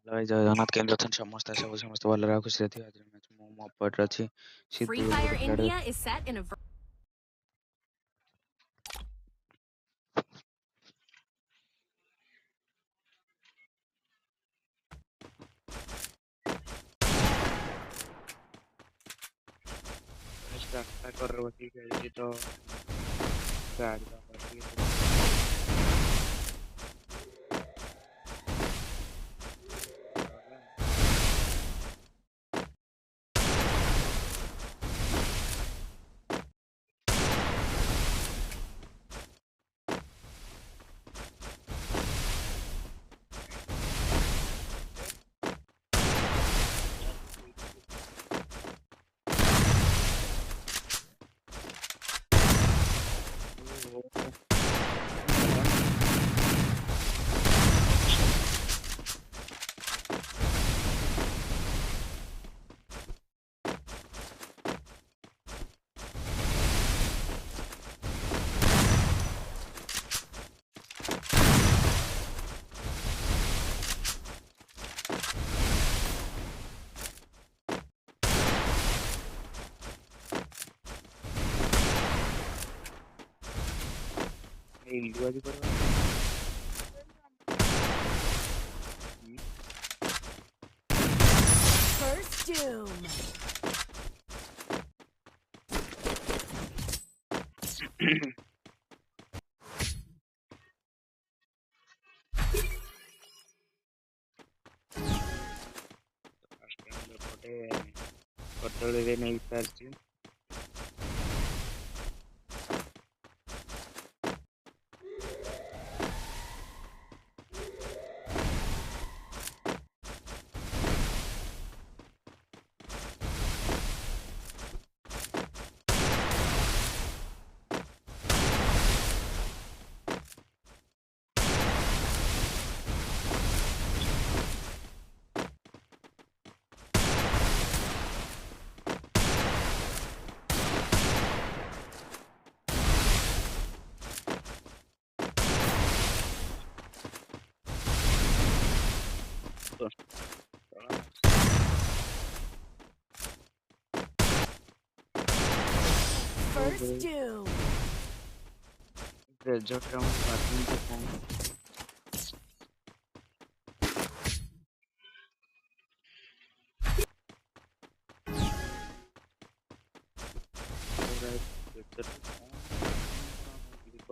ଜୟ ଜଗନ୍ନାଥ କେନ୍ଦ୍ର ଅଛନ୍ତି ସମସ୍ତେ ଆଶା କରୁଛି ସମସ୍ତେ ଭଲରେ ଆଉ ଖୁସିରେ ଥିବେ। ଆଜିର ମ୍ୟାଚ୍ ମୁଁ ମୋ ଅପୋଜିଟ୍‌ରେ ଅଛି Free ସିଦ୍ଧୁ ବୋଲି Fire ଗୋଟେ ପିଲାଟେ। India is set in a ରାସ୍ତା କରରେ ବସିକି ଖେଳୁଛି ତ ଗାଡ଼ି ପାଖରେ ଟିକେ ଶୁଭୁଥିବ। ଗଲା। ଓହୋ। ଇଲୁ ଆଜି କୁଆଡେ ଗଲା? First Doom. ଫାଷ୍ଟ ରାଉଣ୍ଡ ଏପଟେ କଦଳୀରେ ନେଇ ସାରିଛି। First Doom. ରେଜଲ୍ଟ ରାଉଣ୍ଡ ମାରୁଛନ୍ତି ତ କଣ? ରେଜଲ୍ଟ କଣ ଯିବ?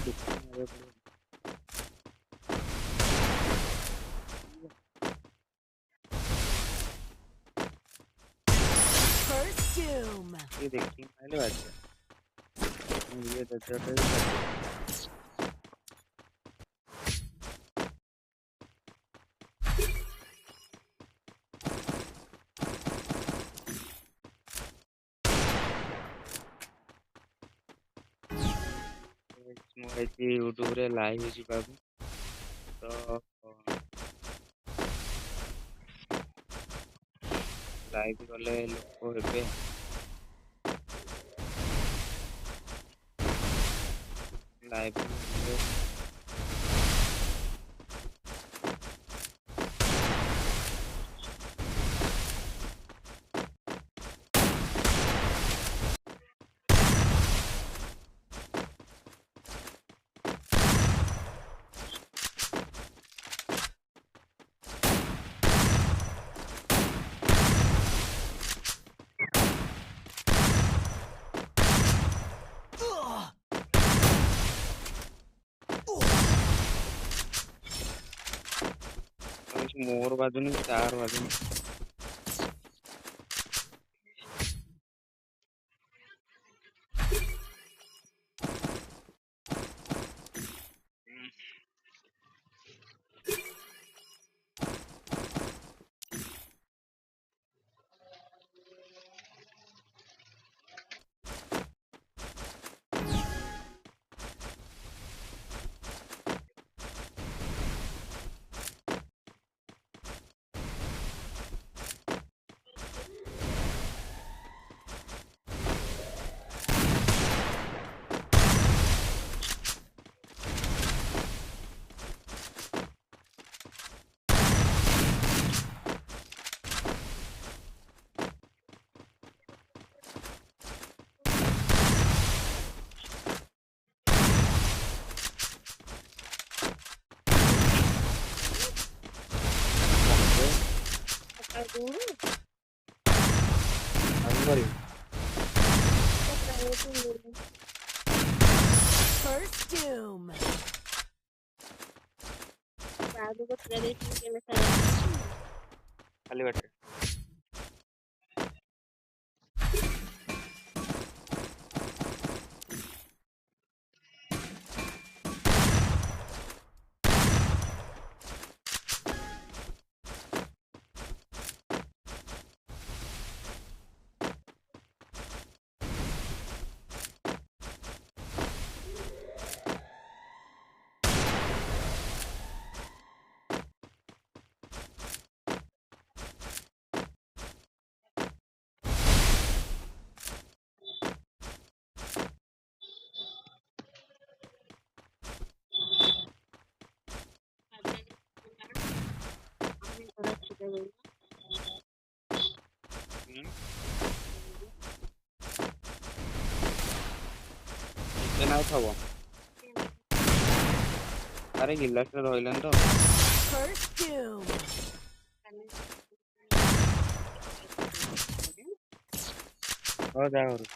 ଦେଖିବା ମାରିବାକୁ ପଡ଼ିବ। First Doom. ये देखिए पहले बात है ये रिजल्ट है ମୁଁ ହେଇଛି ୟୁଟ୍ୟୁବରେ ଲାଇଭ୍ ଯିବାକୁ ତ ଲାଇଭ୍ ଗଲେ ଲୋକ ହେବେ ଲାଇଭ୍ ହେଲେ मोर बाजुनी चार बाजुनी ଆଉ କରିବି First doom. ଖାଲି ବାଟରେ ଟିକେ ନାଉ ଥବ ଆରେ ଗିଲାସରେ ରହିଲାନି ତ First doom. ହଉ ଯା ଘରୁ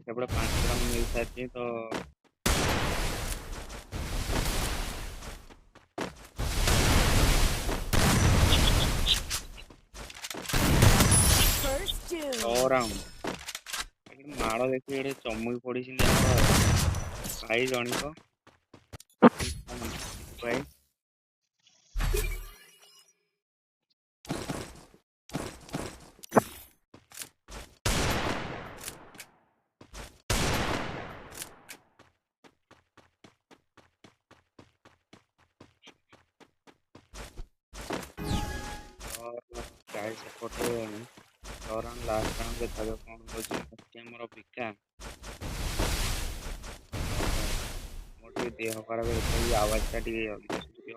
ସେପଟେ 5 ଗ୍ରାମ ମିଳିସାରିଛି ତ First doom. 6 ରାଉଣ୍ଡ ମାଳ ଦେଖି ଏଠି ଚମକି ପଡିଛନ୍ତି ଆମର ଭାଇ ଜଣିକ ଭାଇ ଗାଈ ସେପଟେ 6 ରାଉଣ୍ଡ ଲାଷ୍ଟ ରାଉଣ୍ଡ ଦେଖାଯାଉ କଣ ହଉଛି ଅଛି ଆମର ପିକା ମୋର ଟିକେ ଦେହ ଖରାପ ହେଇଛି ଆୱାଜ ଟା ଟିକେ ଅଧିକା ଶୁଭିବ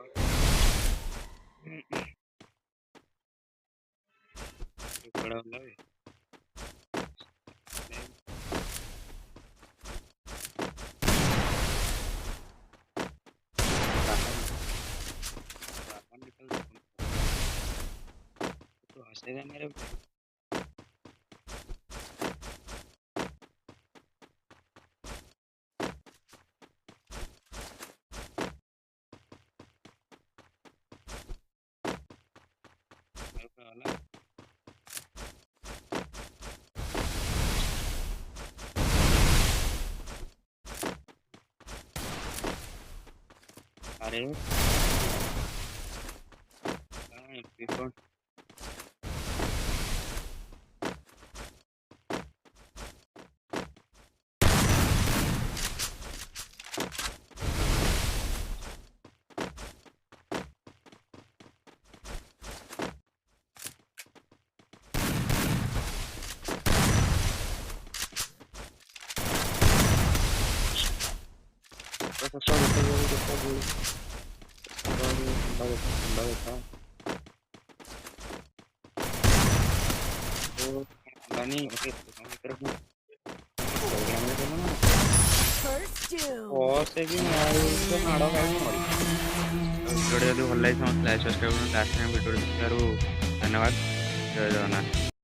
କୁଆଡେ ଗଲା ବେ तू हंसेगा मेरे पे मेरे पे वाला अरे बिफोर तो सब नहीं ओके First doom. से कि माड़ खाई मरी भिडियो जदि भल लगे समस्त like subscribe last time video देखिबारु धन्यवाद जय जगन्नाथ।